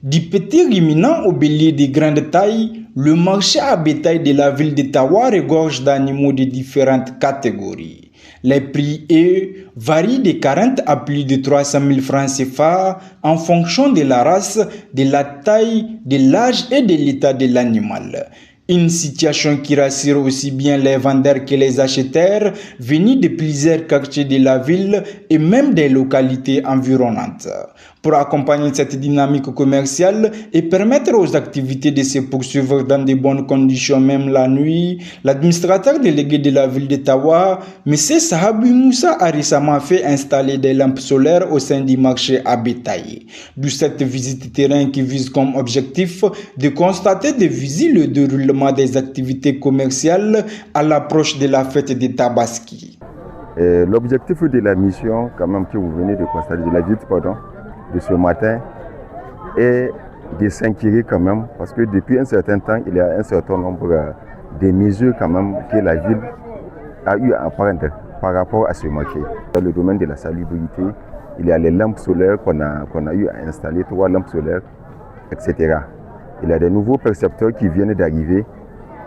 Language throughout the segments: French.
Du petit ruminant au bélier de grande taille, le marché à bétail de la ville d'Ottawa regorge d'animaux de différentes catégories. Les prix, eux, varient de 40 à plus de 300 000 francs CFA en fonction de la race, de la taille, de l'âge et de l'état de l'animal. Une situation qui rassure aussi bien les vendeurs que les acheteurs venus de plusieurs quartiers de la ville et même des localités environnantes. Pour accompagner cette dynamique commerciale et permettre aux activités de se poursuivre dans de bonnes conditions même la nuit, l'administrateur délégué de la ville d'Ottawa, M. Sahabi Moussa, a récemment fait installer des lampes solaires au sein du marché à bétail. D'où cette visite terrain qui vise comme objectif de constater de visu le déroulement des activités commerciales à l'approche de la fête de Tabaski. L'objectif de la mission, quand même, que vous venez de constater, de la visite, de ce matin, est de s'inquiéter quand même, parce que depuis un certain temps, il y a un certain nombre de mesures quand même que la ville a eu à prendre par rapport à ce marché. Dans le domaine de la salubrité, il y a les lampes solaires qu'on a eu à installer, 3 lampes solaires, etc. Il y a des nouveaux percepteurs qui viennent d'arriver.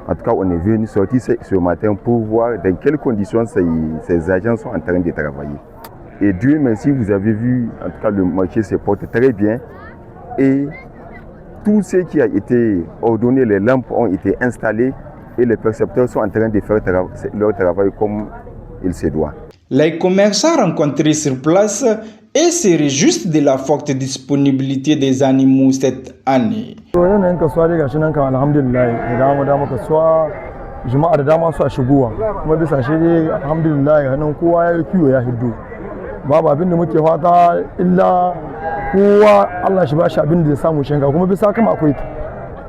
En tout cas, on est venu sortir ce matin pour voir dans quelles conditions ces agents sont en train de travailler. Et Dieu merci, vous avez vu, en tout cas, le marché se porte très bien. Et tout ce qui a été ordonné, les lampes ont été installées et les percepteurs sont en train de faire leur travail comme il se doit. Les commerçants rencontrés sur place seraient juste de la forte disponibilité des animaux cette année. Jama'a da dama su a shigowa kuma bisa shi dai alhamdulillah nan kowa ya yi kiwo ya hiddo babu abin da muke fata illa kowa Allah shi ba shi abin da zai samu shinka kuma bisa kama akwai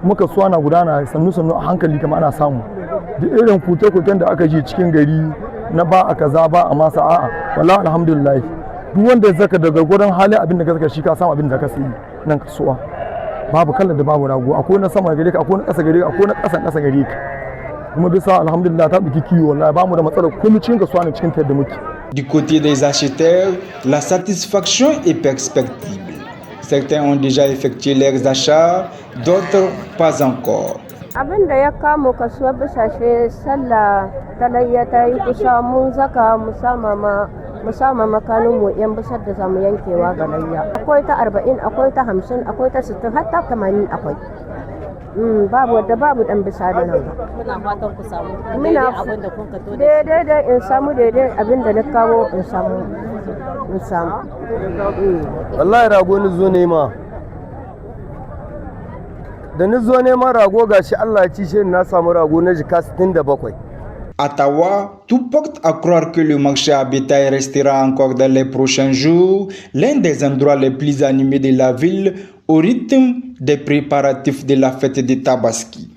muka suwa na gudana sannu a hankali kama ana samu da irin kuke-kuken da aka ji cikin gari na ba a kaza ba a masa a'a wallahi alhamdulillah duk wanda ya zaka daga gurin halin abin da ka saka shi ka samu abin da ka sayi nan kasuwa babu kallon da babu rago akwai na sama gare ka akwai na ƙasa gare ka akwai na ƙasa gare ka. Du côté des acheteurs, la satisfaction est perceptible. Certains ont déjà effectué leurs achats, d'autres pas encore. Abin da ya kamo kasuwar bisashe sallah talayya ta yi kusa mun zaka musamman makanin mu yan bisar da zamu yankewa ga layya. Akwai ta 40, akwai ta 50, akwai ta 60, har ta 80 akwai. Babu wadda babu dan bisa da nan. Muna fatan ku samu daidai abin da kun ka to da daidai in samu daidai abin da na kawo in samu. Wallahi rago ni zo nema. Da ni zo neman rago gashi Allah ya ci shi na samu rago na jika 67. À Ottawa, tout porte à croire que le marché à bétail restera encore dans les prochains jours l'un des endroits les plus animés de la ville au rythme des préparatifs de la fête de Tabaski.